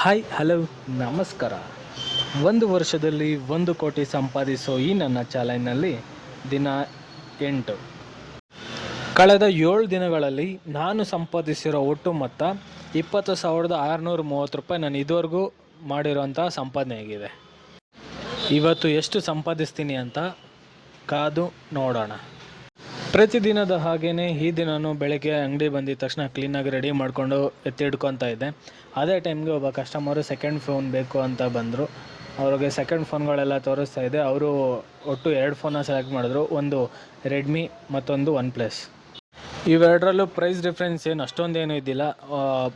Hi hello ನಮಸ್ಕಾರ. ಒಂದು ವರ್ಷದಲ್ಲಿ 1 ಕೋಟಿ ಸಂಪಾದಿಸೋ ಈ ನನ್ನ ಚಾಲೆಂಜ್ನಲ್ಲಿ ದಿನ 8. ಕಳೆದ 7 ದಿನಗಳಲ್ಲಿ ನಾನು ಸಂಪಾದಿಸಿರೋ ಒಟ್ಟು ಮೊತ್ತ 20,630 ರೂಪಾಯಿ. ನಾನು ಇದುವರೆಗೂ ಮಾಡಿರೋಂಥ ಸಂಪಾದನೆ ಆಗಿದೆ. ಇವತ್ತು ಎಷ್ಟು ಸಂಪಾದಿಸ್ತೀನಿ ಅಂತ ಕಾದು ನೋಡೋಣ. ಪ್ರತಿದಿನದ ಹಾಗೆಯೇ ಈ ದಿನವೂ ಬೆಳಗ್ಗೆ ಅಂಗಡಿ ಬಂದಿದ ತಕ್ಷಣ ಕ್ಲೀನಾಗಿ ರೆಡಿ ಮಾಡಿಕೊಂಡು ಎತ್ತಿಡ್ಕೊತಾ ಇದ್ದೆ. ಅದೇ ಟೈಮ್ಗೆ ಒಬ್ಬ ಕಸ್ಟಮರು ಸೆಕೆಂಡ್ ಫೋನ್ ಬೇಕು ಅಂತ ಬಂದರು. ಅವ್ರಿಗೆ ಸೆಕೆಂಡ್ ಫೋನ್ಗಳೆಲ್ಲ ತೋರಿಸ್ತಾ ಇದೆ. ಅವರು ಒಟ್ಟು 2 ಫೋನ್ನ ಸೆಲೆಕ್ಟ್ ಮಾಡಿದ್ರು. ಒಂದು ರೆಡ್ಮಿ, ಮತ್ತೊಂದು OnePlus. ಇವೆರಡರಲ್ಲೂ ಪ್ರೈಸ್ ಡಿಫ್ರೆನ್ಸ್ ಏನು ಅಷ್ಟೊಂದೇನು ಇದ್ದಿಲ್ಲ,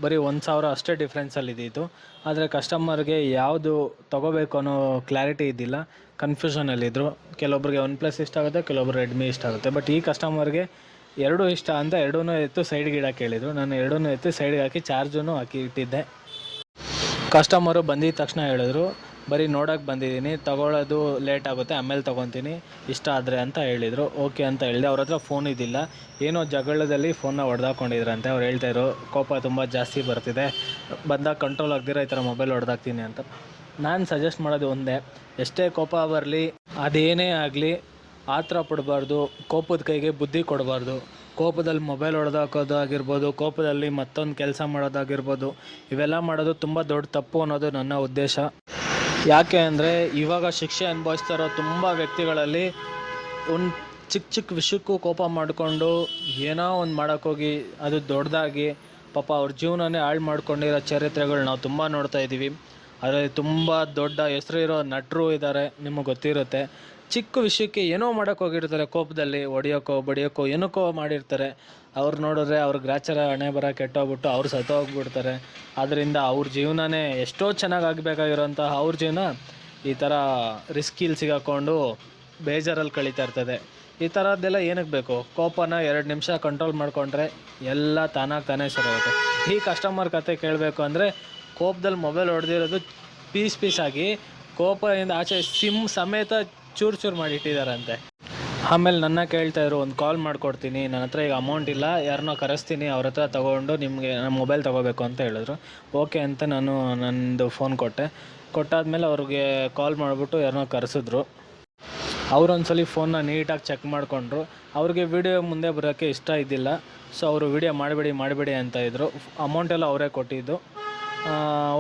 ಬರೀ 1,000 ಅಷ್ಟೇ ಡಿಫ್ರೆನ್ಸಲ್ಲಿ ಇದ್ದಿತ್ತು. ಆದರೆ ಕಸ್ಟಮರ್ಗೆ ಯಾವುದು ತೊಗೋಬೇಕು ಅನ್ನೋ ಕ್ಲಾರಿಟಿ ಇದ್ದಿಲ್ಲ, ಕನ್ಫ್ಯೂಷನಲ್ಲಿದ್ದರು. ಕೆಲವೊಬ್ರಿಗೆ OnePlus ಇಷ್ಟ ಆಗುತ್ತೆ, ಕೆಲವೊಬ್ರು ರೆಡ್ಮಿ ಇಷ್ಟ ಆಗುತ್ತೆ. ಬಟ್ ಈ ಕಸ್ಟಮರ್ಗೆ ಎರಡೂ ಇಷ್ಟ ಅಂತ ಎರಡೂ ಎತ್ತು ಸೈಡ್ಗೆ ಇಡಕ್ಕೆ ಹೇಳಿದರು. ನಾನು ಎರಡೂ ಎತ್ತು ಸೈಡ್ಗೆ ಹಾಕಿ ಚಾರ್ಜನ್ನು ಹಾಕಿ ಇಟ್ಟಿದ್ದೆ. ಕಸ್ಟಮರು ಬಂದಿದ್ದ ತಕ್ಷಣ ಹೇಳಿದ್ರು, ಬರೀ ನೋಡೋಕ್ಕೆ ಬಂದಿದ್ದೀನಿ, ತೊಗೊಳ್ಳೋದು ಲೇಟ್ ಆಗುತ್ತೆ, ಆಮೇಲೆ ತೊಗೊತೀನಿ ಇಷ್ಟ ಆದರೆ ಅಂತ ಹೇಳಿದರು. ಓಕೆ ಅಂತ ಹೇಳಿದೆ. ಅವ್ರ ಹತ್ರ ಫೋನ್ ಇದ್ದಿಲ್ಲ, ಏನೋ ಜಗಳದಲ್ಲಿ ಫೋನ್ನ ಹೊಡೆದಾಕೊಂಡಿದ್ರಂತೆ. ಅವ್ರು ಹೇಳ್ತಾಯಿದ್ರು ಕೋಪ ತುಂಬ ಜಾಸ್ತಿ ಬರ್ತಿದೆ, ಬಂದಾಗ ಕಂಟ್ರೋಲ್ ಆಗದಿರೋ ಈ ಥರ ಮೊಬೈಲ್ ಹೊಡೆದಾಕ್ತೀನಿ ಅಂತ. ನಾನು ಸಜೆಸ್ಟ್ ಮಾಡೋದು ಒಂದೇ, ಎಷ್ಟೇ ಕೋಪ ಬರಲಿ, ಅದೇನೇ ಆಗಲಿ ಆತರ ಪಡಬಾರ್ದು, ಕೋಪದ ಕೈಗೆ ಬುದ್ಧಿ ಕೊಡಬಾರ್ದು. ಕೋಪದಲ್ಲಿ ಮೊಬೈಲ್ ಹೊಡೆದಾಕೋದಾಗಿರ್ಬೋದು, ಕೋಪದಲ್ಲಿ ಮತ್ತೊಂದು ಕೆಲಸ ಮಾಡೋದಾಗಿರ್ಬೋದು, ಇವೆಲ್ಲ ಮಾಡೋದು ತುಂಬ ದೊಡ್ಡ ತಪ್ಪು ಅನ್ನೋದು ನನ್ನ ಉದ್ದೇಶ. ಯಾಕೆ ಅಂದರೆ ಇವಾಗ ಶಿಕ್ಷೆ ಅನುಭವಿಸ್ತಾರೋ ತುಂಬ ವ್ಯಕ್ತಿಗಳಲ್ಲಿ ಒಂದು ಚಿಕ್ಕ ಚಿಕ್ಕ ವಿಷಯಕ್ಕೂ ಕೋಪ ಮಾಡಿಕೊಂಡು ಏನೋ ಒಂದು ಮಾಡೋಕ್ಕೋಗಿ ಅದು ದೊಡ್ಡದಾಗಿ ಪಾಪ ಅವ್ರ ಜೀವನನೇ ಹಾಳು ಮಾಡ್ಕೊಂಡಿರೋ ಚರಿತ್ರೆಗಳು ನಾವು ತುಂಬ ನೋಡ್ತಾ ಇದ್ದೀವಿ. ಅದರಲ್ಲಿ ತುಂಬ ದೊಡ್ಡ ಹೆಸರು ಇರೋ ನಟರು ಇದ್ದಾರೆ, ನಿಮಗೆ ಗೊತ್ತಿರುತ್ತೆ. ಚಿಕ್ಕ ವಿಷಯಕ್ಕೆ ಏನೋ ಮಾಡೋಕ್ಕೋಗಿರ್ತಾರೆ, ಕೋಪದಲ್ಲಿ ಹೊಡಿಯೋಕ್ಕೋ ಬಡಿಯೋಕ್ಕೋ ಏನಕ್ಕೋ ಮಾಡಿರ್ತಾರೆ. ಅವ್ರು ನೋಡಿದ್ರೆ ಅವ್ರ ಗ್ರಾಚಾರ ಹಣೆ ಬರ ಕೆಟ್ಟೋಗ್ಬಿಟ್ಟು ಅವ್ರು ಸತ್ತೋಗ್ಬಿಡ್ತಾರೆ. ಆದ್ದರಿಂದ ಅವ್ರ ಜೀವನನೇ ಎಷ್ಟೋ ಚೆನ್ನಾಗಿ ಆಗಬೇಕಾಗಿರೋಂತಹ ಅವ್ರ ಜೀವನ ಈ ಥರ ರಿಸ್ಕಿಲ್ಲಿ ಸಿಗಾಕೊಂಡು ಬೇಜಾರಲ್ಲಿ ಕಳೀತಾ ಇರ್ತದೆ. ಈ ಥರದ್ದೆಲ್ಲ ಏನಕ್ಕೆ ಬೇಕು? ಕೋಪನ 2 ನಿಮಿಷ ಕಂಟ್ರೋಲ್ ಮಾಡಿಕೊಂಡ್ರೆ ಎಲ್ಲ ತಾನಾಗಿ ಸರಿ ಹೋಗುತ್ತೆ. ಈ ಕಸ್ಟಮರ್ ಕತೆ ಕೇಳಬೇಕು ಅಂದರೆ ಕೋಪದಲ್ಲಿ ಮೊಬೈಲ್ ಹೊಡೆದಿರೋದು ಪೀಸ್ ಆಗಿ ಕೋಪದಿಂದ ಆಚೆ ಸಿಮ್ ಸಮೇತ ಚೂರು ಮಾಡಿಟ್ಟಿದ್ದಾರಂತೆ. ಆಮೇಲೆ ನನ್ನ ಕೇಳ್ತಾಯಿದ್ರು, ಒಂದು ಕಾಲ್ ಮಾಡಿಕೊಡ್ತೀನಿ, ನನ್ನ ಹತ್ರ ಈಗ ಅಮೌಂಟ್ ಇಲ್ಲ, ಯಾರನ್ನೋ ಕರೆಸ್ತೀನಿ, ಅವ್ರ ಹತ್ರ ತೊಗೊಂಡು ನಿಮಗೆ ನಮ್ಮ ಮೊಬೈಲ್ ತೊಗೋಬೇಕು ಅಂತ ಹೇಳಿದ್ರು. ಓಕೆ ಅಂತ ನಾನು ನನ್ನದು ಫೋನ್ ಕೊಟ್ಟಾದ್ಮೇಲೆ ಅವ್ರಿಗೆ ಕಾಲ್ ಮಾಡಿಬಿಟ್ಟು ಯಾರನ್ನೋ ಕರೆಸಿದ್ರು. ಅವರೊಂದ್ಸಲಿ ಫೋನ್ನ ನೀಟಾಗಿ ಚೆಕ್ ಮಾಡಿಕೊಂಡ್ರು. ಅವ್ರಿಗೆ ವಿಡಿಯೋ ಮುಂದೆ ಬರೋಕ್ಕೆ ಇಷ್ಟ ಇದ್ದಿಲ್ಲ. ಸೊ ಅವರು ವಿಡಿಯೋ ಮಾಡಬೇಡಿ ಅಂತ ಇದ್ದರು. ಅಮೌಂಟೆಲ್ಲ ಅವರೇ ಕೊಟ್ಟಿದ್ದು.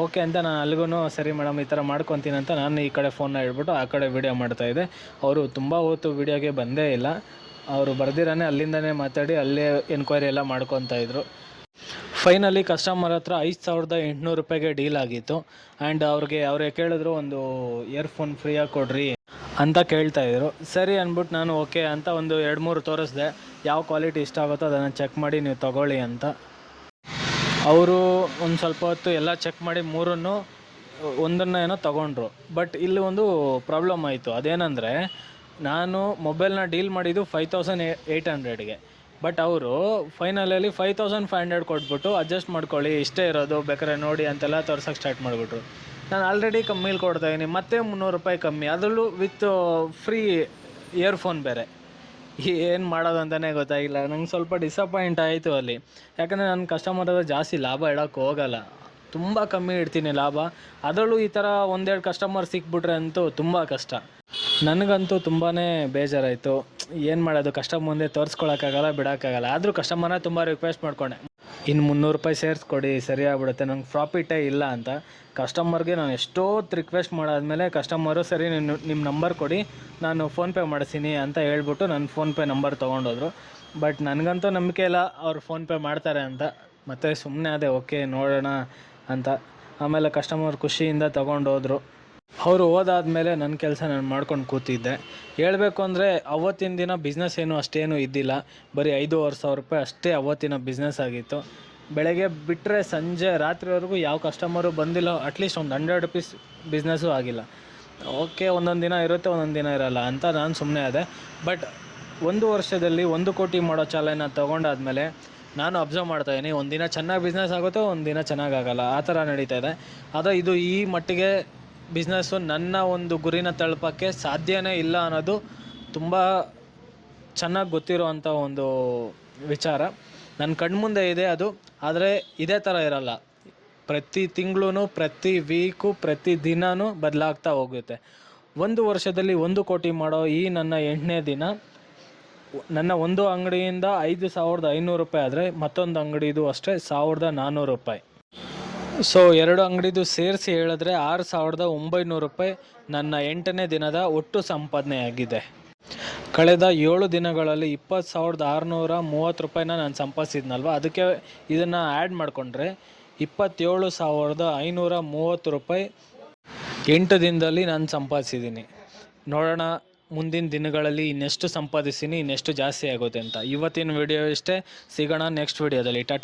ಓಕೆ ಅಂತ ನಾನು ಅಲ್ಲಿಗೂ ಸರಿ ಮೇಡಮ್ ಈ ಥರ ಮಾಡ್ಕೊತೀನಿ ಅಂತ ನಾನು ಈ ಕಡೆ ಫೋನ್ನ ಹೇಳ್ಬಿಟ್ಟು ಆ ಕಡೆ ವಿಡಿಯೋ ಮಾಡ್ತಾಯಿದ್ದೆ. ಅವರು ತುಂಬ ಹೊತ್ತು ವಿಡಿಯೋಗೆ ಬಂದೇ ಇಲ್ಲ. ಅವರು ಬರ್ದಿರಾನೆ ಅಲ್ಲಿಂದನೇ ಮಾತಾಡಿ ಅಲ್ಲೇ ಎನ್ಕ್ವೈರಿ ಎಲ್ಲ ಮಾಡ್ಕೊತಾಯಿದ್ರು. ಫೈನಲಿ ಕಸ್ಟಮರ್ ಹತ್ರ 5,800 ರೂಪಾಯಿಗೆ ಡೀಲ್ ಆಗಿತ್ತು. ಆ್ಯಂಡ್ ಅವ್ರಿಗೆ ಕೇಳಿದ್ರು, ಒಂದು ಇಯರ್ಫೋನ್ ಫ್ರೀಯಾಗಿ ಕೊಡ್ರಿ ಅಂತ ಕೇಳ್ತಾಯಿದ್ರು. ಸರಿ ಅಂದ್ಬಿಟ್ಟು ನಾನು ಓಕೆ ಅಂತ ಒಂದು 2-3 ತೋರಿಸ್ದೆ. ಯಾವ ಕ್ವಾಲಿಟಿ ಇಷ್ಟ ಆಗುತ್ತೋ ಅದನ್ನು ಚೆಕ್ ಮಾಡಿ ನೀವು ತೊಗೊಳ್ಳಿ ಅಂತ. ಅವರು ಒಂದು ಸ್ವಲ್ಪ ಹೊತ್ತು ಎಲ್ಲ ಚೆಕ್ ಮಾಡಿ ಮೂರನ್ನು ಒಂದನ್ನು ಏನೋ ತೊಗೊಂಡ್ರು. ಬಟ್ ಇಲ್ಲಿ ಒಂದು ಪ್ರಾಬ್ಲಮ್ ಆಯಿತು. ಅದೇನೆಂದರೆ ನಾನು ಮೊಬೈಲ್ನ ಡೀಲ್ ಮಾಡಿದ್ದು 5,800ಗೆ. ಬಟ್ ಅವರು ಫೈನಲಲ್ಲಿ 5,500 ಕೊಟ್ಬಿಟ್ಟು ಅಡ್ಜಸ್ಟ್ ಮಾಡ್ಕೊಳ್ಳಿ, ಇಷ್ಟೇ ಇರೋದು, ಬೇಕಾದ್ರೆ ನೋಡಿ ಅಂತೆಲ್ಲ ತೋರ್ಸೋಕ್ಕೆ ಸ್ಟಾರ್ಟ್ ಮಾಡಿಬಿಟ್ರು. ನಾನು ಆಲ್ರೆಡಿ ಕಮ್ಮಿಲಿ ಕೊಡ್ತಾಯಿದ್ದೀನಿ, ಮತ್ತೆ 300 ರೂಪಾಯಿ ಕಮ್ಮಿ, ಅದರಲ್ಲೂ ವಿತ್ ಫ್ರೀ ಇಯರ್ಫೋನ್ ಬೇರೆ. ಏನು ಮಾಡೋದು ಅಂತಲೇ ಗೊತ್ತಾಗಿಲ್ಲ. ನಂಗೆ ಸ್ವಲ್ಪ ಡಿಸಪಾಯಿಂಟ್ ಆಯಿತು ಅಲ್ಲಿ. ಯಾಕಂದರೆ ನನ್ನ ಕಸ್ಟಮರ್ ಹತ್ರ ಜಾಸ್ತಿ ಲಾಭ ಇಡೋಕ್ಕೆ ಹೋಗಲ್ಲ, ತುಂಬ ಕಮ್ಮಿ ಇಡ್ತೀನಿ ಲಾಭ. ಅದರಲ್ಲೂ ಈ ಥರ 1-2 ಕಸ್ಟಮರ್ ಸಿಕ್ಬಿಟ್ರೆ ಅಂತೂ ತುಂಬ ಕಷ್ಟ. ನನಗಂತೂ ತುಂಬಾ ಬೇಜಾರಾಯಿತು. ಏನು ಮಾಡೋದು, ಕಸ್ಟಮರ್ ಮುಂದೆ ತೋರಿಸ್ಕೊಳಕ್ಕಾಗಲ್ಲ, ಬಿಡೋಕ್ಕಾಗಲ್ಲ. ಆದರೂ ಕಸ್ಟಮರ್ನ ತುಂಬ ರಿಕ್ವೆಸ್ಟ್ ಮಾಡಿಕೊಂಡೆ, ಇನ್ನು 300 ರೂಪಾಯಿ ಸೇರಿಸ್ಕೊಡಿ, ಸರಿಯಾಗ್ಬಿಡುತ್ತೆ, ನಂಗೆ ಪ್ರಾಫಿಟೇ ಇಲ್ಲ ಅಂತ. ಕಸ್ಟಮರ್ಗೆ ನಾನು ಎಷ್ಟೊತ್ತು ರಿಕ್ವೆಸ್ಟ್ ಮಾಡಾದಮೇಲೆ ಕಸ್ಟಮರು ಸರಿ ನಿಮ್ಮ ನಂಬರ್ ಕೊಡಿ, ನಾನು ಫೋನ್ಪೇ ಮಾಡಿಸ್ತೀನಿ ಅಂತ ಹೇಳ್ಬಿಟ್ಟು ನನ್ನ ಫೋನ್ಪೇ ನಂಬರ್ ತೊಗೊಂಡೋದ್ರು. ಬಟ್ ನನಗಂತೂ ನಂಬಿಕೆ ಇಲ್ಲ ಅವ್ರು ಫೋನ್ಪೇ ಮಾಡ್ತಾರೆ ಅಂತ. ಮತ್ತು ಸುಮ್ಮನೆ ಅದೇ ಓಕೆ ನೋಡೋಣ ಅಂತ. ಆಮೇಲೆ ಕಸ್ಟಮರ್ ಖುಷಿಯಿಂದ ತೊಗೊಂಡೋದ್ರು. ಅವರು ಹೋದಾದ್ಮೇಲೆ ನನ್ನ ಕೆಲಸ ನಾನು ಮಾಡ್ಕೊಂಡು ಕೂತಿದ್ದೆ. ಹೇಳಬೇಕು ಅಂದರೆ ಅವತ್ತಿನ ದಿನ ಬಿಸ್ನೆಸ್ ಏನು ಅಷ್ಟೇನು ಇದ್ದಿಲ್ಲ, ಬರೀ 5,500 ರೂಪಾಯಿ ಅಷ್ಟೇ ಅವತ್ತಿನ ಬಿಸ್ನೆಸ್ ಆಗಿತ್ತು. ಬೆಳಗ್ಗೆ ಬಿಟ್ಟರೆ ಸಂಜೆ ರಾತ್ರಿವರೆಗೂ ಯಾವ ಕಸ್ಟಮರು ಬಂದಿಲ್ಲ. ಅಟ್ಲೀಸ್ಟ್ ಒಂದು 100 ರೂಪೀಸ್ ಬಿಸ್ನೆಸ್ಸು ಆಗಿಲ್ಲ. ಓಕೆ, ಒಂದೊಂದು ದಿನ ಇರುತ್ತೆ, ಒಂದೊಂದು ದಿನ ಇರೋಲ್ಲ ಅಂತ ನಾನು ಸುಮ್ಮನೆ ಆದೆ. ಬಟ್ 1 ವರ್ಷದಲ್ಲಿ 1 ಕೋಟಿ ಮಾಡೋ ಚಾಲೆಂಜ್ನ ತೊಗೊಂಡಾದ್ಮೇಲೆ ನಾನು ಅಬ್ಸರ್ವ್ ಮಾಡ್ತಾಯಿದ್ದೀನಿ, ಒಂದು ದಿನ ಚೆನ್ನಾಗಿ ಬಿಸ್ನೆಸ್ ಆಗುತ್ತೆ, ಒಂದು ದಿನ ಚೆನ್ನಾಗಾಗಲ್ಲ, ಆ ಥರ ನಡೀತಾ ಇದೆ. ಇದು ಈ ಮಟ್ಟಿಗೆ ಬಿಸ್ನೆಸ್ಸು ನನ್ನ ಒಂದು ಗುರಿನ ತಲುಪೋಕ್ಕೆ ಸಾಧ್ಯನೇ ಇಲ್ಲ ಅನ್ನೋದು ತುಂಬ ಚೆನ್ನಾಗಿ ಗೊತ್ತಿರೋವಂಥ ಒಂದು ವಿಚಾರ. ನನ್ನ ಕಣ್ಮುಂದೆ ಇದೆ ಅದು. ಆದರೆ ಇದೇ ಥರ ಇರಲ್ಲ. ಪ್ರತಿ ತಿಂಗಳು, ಪ್ರತಿ ವೀಕು, ಪ್ರತಿ ದಿನವೂ ಬದಲಾಗ್ತಾ ಹೋಗುತ್ತೆ. 1 ವರ್ಷದಲ್ಲಿ 1 ಕೋಟಿ ಮಾಡೋ ಈ ನನ್ನ 8ನೇ ದಿನ ನನ್ನ ಒಂದು ಅಂಗಡಿಯಿಂದ 5,500 ರೂಪಾಯಿ ಆದರೆ ಮತ್ತೊಂದು ಅಂಗಡಿದು ಅಷ್ಟೇ 1,400 ರೂಪಾಯಿ. ಸೊ 2 ಅಂಗಡಿದು ಸೇರಿಸಿ ಹೇಳಿದ್ರೆ 6,900 ರೂಪಾಯಿ ನನ್ನ 8ನೇ ದಿನದ ಒಟ್ಟು ಸಂಪಾದನೆಯಾಗಿದೆ. ಕಳೆದ 7 ದಿನಗಳಲ್ಲಿ 20,630 ರೂಪಾಯಿನ ನಾನು ಸಂಪಾದಿಸಿದ್ನಲ್ವ, ಅದಕ್ಕೆ ಇದನ್ನು ಆ್ಯಡ್ ಮಾಡಿಕೊಂಡ್ರೆ 27,530 ರೂಪಾಯಿ 8 ದಿನದಲ್ಲಿ ನಾನು ಸಂಪಾದಿಸಿದ್ದೀನಿ. ನೋಡೋಣ ಮುಂದಿನ ದಿನಗಳಲ್ಲಿ ಇನ್ನೆಷ್ಟು ಸಂಪಾದಿಸ್ತೀನಿ, ಇನ್ನೆಷ್ಟು ಜಾಸ್ತಿ ಆಗುತ್ತೆ ಅಂತ. ಇವತ್ತಿನ ವಿಡಿಯೋ ಇಷ್ಟೇ. ಸಿಗೋಣ ನೆಕ್ಸ್ಟ್ ವಿಡಿಯೋದಲ್ಲಿ. ಟಾಟಾ.